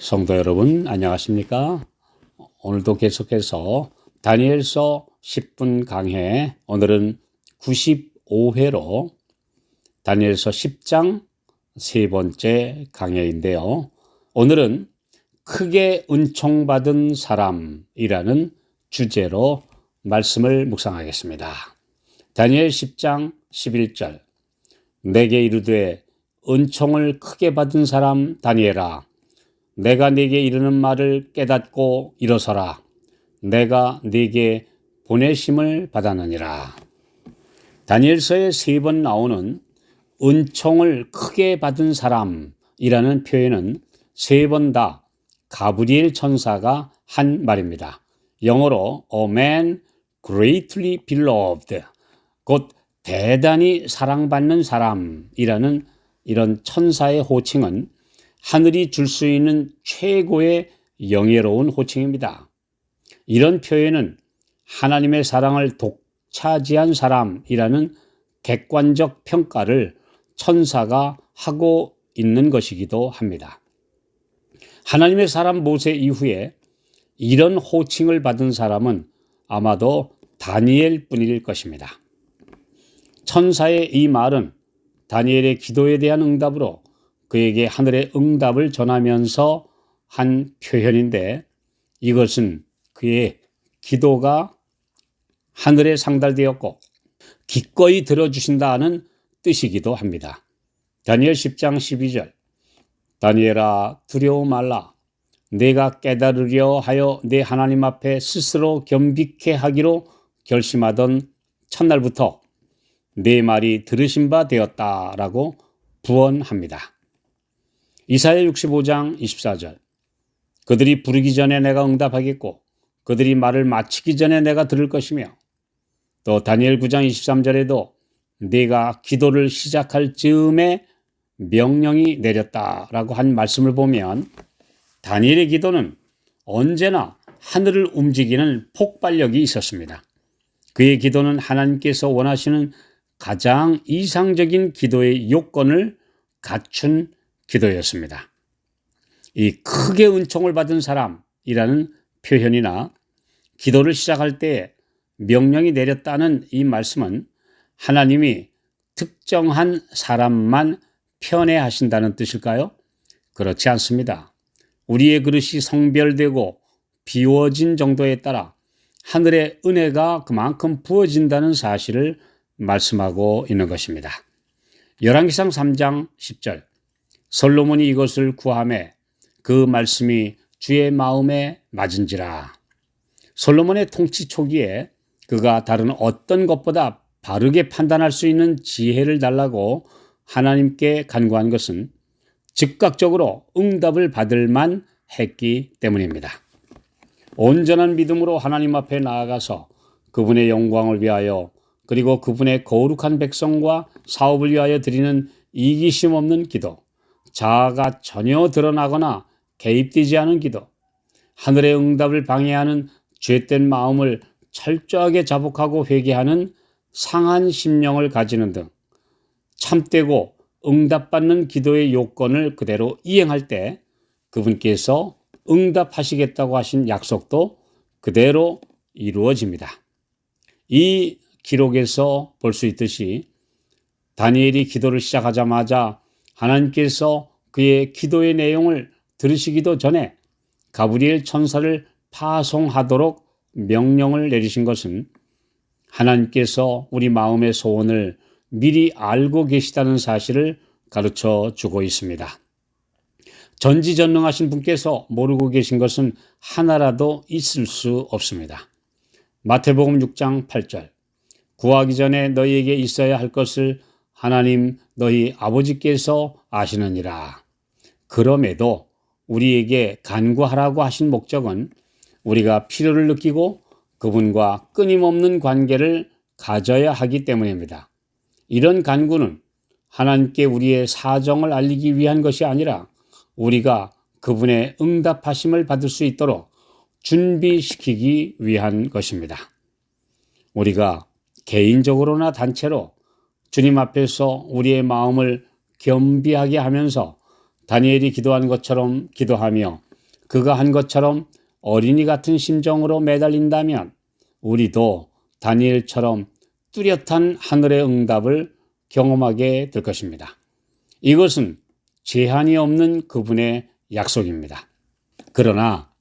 성도 여러분, 안녕하십니까? 오늘도 계속해서 다니엘서 10분 강해, 오늘은 95회로 다니엘서 10장 세 번째 강해인데요. 오늘은 크게 은총받은 사람이라는 주제로 말씀을 묵상하겠습니다. 다니엘 10장 11절, 내게 이르되 은총을 크게 받은 사람 다니엘아, 내가 네게 이르는 말을 깨닫고 일어서라. 내가 네게 보내심을 받았느니라. 다니엘서에 세 번 나오는 은총을 크게 받은 사람이라는 표현은 세 번 다 가브리엘 천사가 한 말입니다. 영어로 a man greatly beloved, 곧 대단히 사랑받는 사람이라는 이런 천사의 호칭은 하늘이 줄 수 있는 최고의 영예로운 호칭입니다. 이런 표현은 하나님의 사랑을 독차지한 사람이라는 객관적 평가를 천사가 하고 있는 것이기도 합니다. 하나님의 사람 모세 이후에 이런 호칭을 받은 사람은 아마도 다니엘 뿐일 것입니다. 천사의 이 말은 다니엘의 기도에 대한 응답으로 그에게 하늘의 응답을 전하면서 한 표현인데, 이것은 그의 기도가 하늘에 상달되었고 기꺼이 들어주신다는 뜻이기도 합니다. 다니엘 10장 12절, 다니엘아 두려워 말라. 내가 깨달으려 하여 내 하나님 앞에 스스로 겸비케 하기로 결심하던 첫날부터 내 말이 들으신 바 되었다라고 부언합니다. 이사야 65장 24절, 그들이 부르기 전에 내가 응답하겠고 그들이 말을 마치기 전에 내가 들을 것이며, 또 다니엘 9장 23절에도 내가 기도를 시작할 즈음에 명령이 내렸다라고 한 말씀을 보면 다니엘의 기도는 언제나 하늘을 움직이는 폭발력이 있었습니다. 그의 기도는 하나님께서 원하시는 가장 이상적인 기도의 요건을 갖춘 기도였습니다. 이 크게 은총을 받은 사람이라는 표현이나 기도를 시작할 때 명령이 내렸다는 이 말씀은 하나님이 특정한 사람만 편애하신다는 뜻일까요? 그렇지 않습니다. 우리의 그릇이 성별되고 비워진 정도에 따라 하늘의 은혜가 그만큼 부어진다는 사실을 말씀하고 있는 것입니다. 열왕기상 3장 10절, 솔로몬이 이것을 구하매 그 말씀이 주의 마음에 맞은지라. 솔로몬의 통치 초기에 그가 다른 어떤 것보다 바르게 판단할 수 있는 지혜를 달라고 하나님께 간구한 것은 즉각적으로 응답을 받을 만 했기 때문입니다. 온전한 믿음으로 하나님 앞에 나아가서 그분의 영광을 위하여, 그리고 그분의 거룩한 백성과 사업을 위하여 드리는 이기심 없는 기도, 자아가 전혀 드러나거나 개입되지 않은 기도, 하늘의 응답을 방해하는 죄된 마음을 철저하게 자복하고 회개하는 상한 심령을 가지는 등 참되고 응답받는 기도의 요건을 그대로 이행할 때 그분께서 응답하시겠다고 하신 약속도 그대로 이루어집니다. 이 기록에서 볼 수 있듯이 다니엘이 기도를 시작하자마자 하나님께서 그의 기도의 내용을 들으시기도 전에 가브리엘 천사를 파송하도록 명령을 내리신 것은 하나님께서 우리 마음의 소원을 미리 알고 계시다는 사실을 가르쳐 주고 있습니다. 전지전능하신 분께서 모르고 계신 것은 하나라도 있을 수 없습니다. 마태복음 6장 8절, 구하기 전에 너희에게 있어야 할 것을 하나님 너희 아버지께서 아시느니라. 그럼에도 우리에게 간구하라고 하신 목적은 우리가 필요를 느끼고 그분과 끊임없는 관계를 가져야 하기 때문입니다. 이런 간구는 하나님께 우리의 사정을 알리기 위한 것이 아니라 우리가 그분의 응답하심을 받을 수 있도록 준비시키기 위한 것입니다. 우리가 개인적으로나 단체로 주님 앞에서 우리의 마음을 겸비하게 하면서 다니엘이 기도한 것처럼 기도하며 그가 한 것처럼 어린이 같은 심정으로 매달린다면 우리도 다니엘처럼 뚜렷한 하늘의 응답을 경험하게 될 것입니다. 이것은 제한이 없는 그분의 약속입니다. 그러나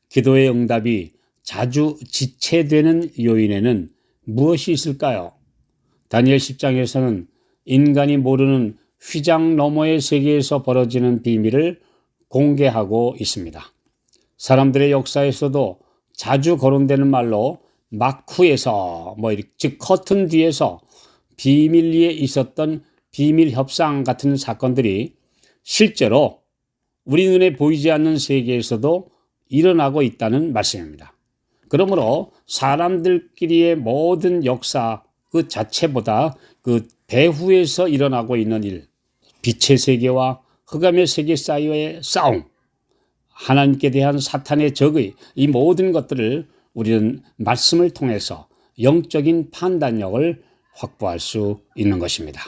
기도의 응답이 자주 지체되는 요인에는 무엇이 있을까요? 다니엘 10장에서는 인간이 모르는 휘장 너머의 세계에서 벌어지는 비밀을 공개하고 있습니다. 사람들의 역사에서도 자주 거론되는 말로 마쿠에서 즉 커튼 뒤에서 비밀리에 있었던 비밀 협상 같은 사건들이 실제로 우리 눈에 보이지 않는 세계에서도 일어나고 있다는 말씀입니다. 그러므로 사람들끼리의 모든 역사 그 자체보다 그 배후에서 일어나고 있는 일, 빛의 세계와 흑암의 세계 사이의 싸움, 하나님께 대한 사탄의 적의 이 모든 것들을 우리는 말씀을 통해서 영적인 판단력을 확보할 수 있는 것입니다.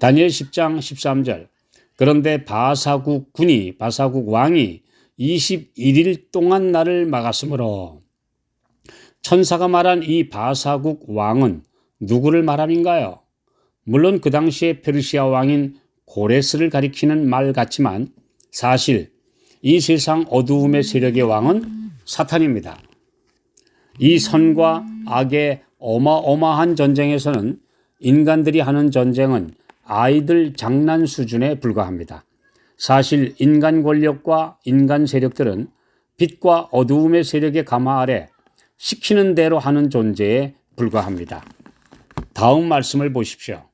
다니엘 10장 13절 그런데 바사국 왕이 21일 동안 나를 막았으므로 천사가 말한 이 바사국 왕은 누구를 말함인가요? 물론 그 당시에 페르시아 왕인 고레스를 가리키는 말 같지만 사실 이 세상 어두움의 세력의 왕은 사탄입니다. 이 선과 악의 어마어마한 전쟁에서는 인간들이 하는 전쟁은 아이들 장난 수준에 불과합니다. 사실 인간 권력과 인간 세력들은 빛과 어두움의 세력의 가마 아래 시키는 대로 하는 존재에 불과합니다. 다음 말씀을 보십시오.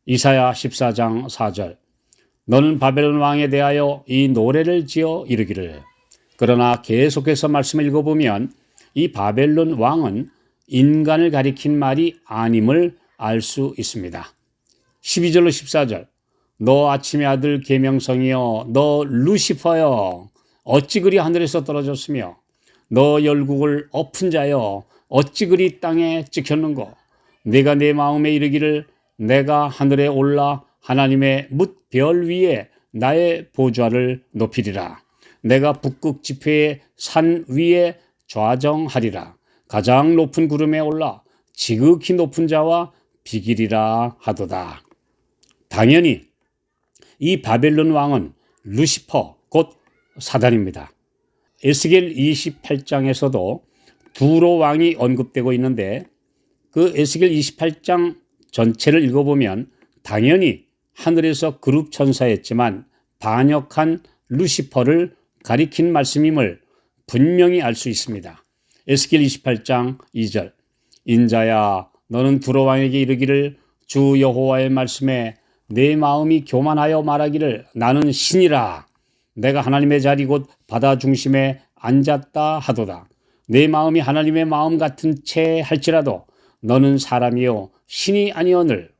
이사야 14장 4절 너는 바벨론 왕에 대하여 이 노래를 지어 이르기를. 그러나 계속해서 말씀을 읽어보면 이 바벨론 왕은 인간을 가리킨 말이 아님을 알 수 있습니다. 12절로 14절 너 아침의 아들 계명성이여 너 루시퍼여 어찌 그리 하늘에서 떨어졌으며 너 열국을 엎은 자여 어찌 그리 땅에 찍혔는고 내가 내 마음에 이르기를 내가 하늘에 올라 하나님의 뭇별 위에 나의 보좌를 높이리라. 내가 북극 지폐의 산 위에 좌정하리라. 가장 높은 구름에 올라 지극히 높은 자와 비기리라 하도다. 당연히 이 바벨론 왕은 루시퍼 곧 사단입니다. 에스겔 28장에서도 두로 왕이 언급되고 있는데 그 에스겔 28장 전체를 읽어보면 당연히 하늘에서 그룹 천사였지만 반역한 루시퍼를 가리킨 말씀임을 분명히 알 수 있습니다. 에스겔 28장 2절 인자야 너는 두로 왕에게 이르기를 주 여호와의 말씀에 내 마음이 교만하여 말하기를 나는 신이라 내가 하나님의 자리 곧 바다 중심에 앉았다 하도다. 내 마음이 하나님의 마음 같은 채 할지라도 너는 사람이요 신이 아니오늘.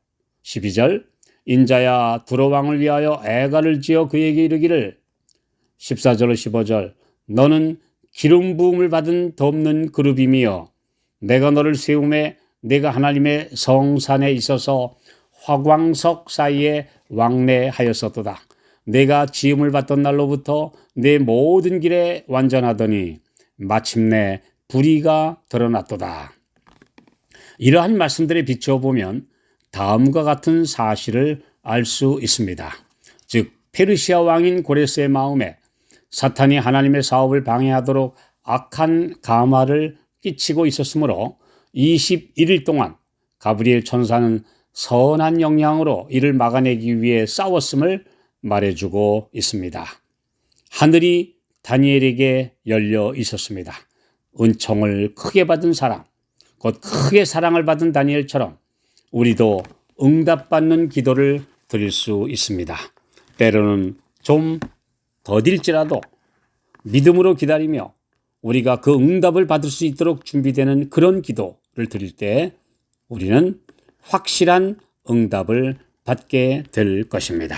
12절 인자야 두로 왕을 위하여 애가를 지어 그에게 이르기를. 14절로 15절 너는 기름 부음을 받은 덮는 그룹이며 내가 너를 세움에 내가 하나님의 성산에 있어서 화광석 사이에 왕래하였었도다. 내가 지음을 받던 날로부터 내 모든 길에 완전하더니 마침내 불의가 드러났도다. 이러한 말씀들에 비추어 보면 다음과 같은 사실을 알 수 있습니다. 즉 페르시아 왕인 고레스의 마음에 사탄이 하나님의 사업을 방해하도록 악한 가마를 끼치고 있었으므로 21일 동안 가브리엘 천사는 선한 영향으로 이를 막아내기 위해 싸웠음을 말해주고 있습니다. 하늘이 다니엘에게 열려 있었습니다. 은총을 크게 받은 사람, 곧 크게 사랑을 받은 다니엘처럼 우리도 응답받는 기도를 드릴 수 있습니다. 때로는 좀 더딜지라도 믿음으로 기다리며 우리가 그 응답을 받을 수 있도록 준비되는 그런 기도를 드릴 때 우리는 확실한 응답을 받게 될 것입니다.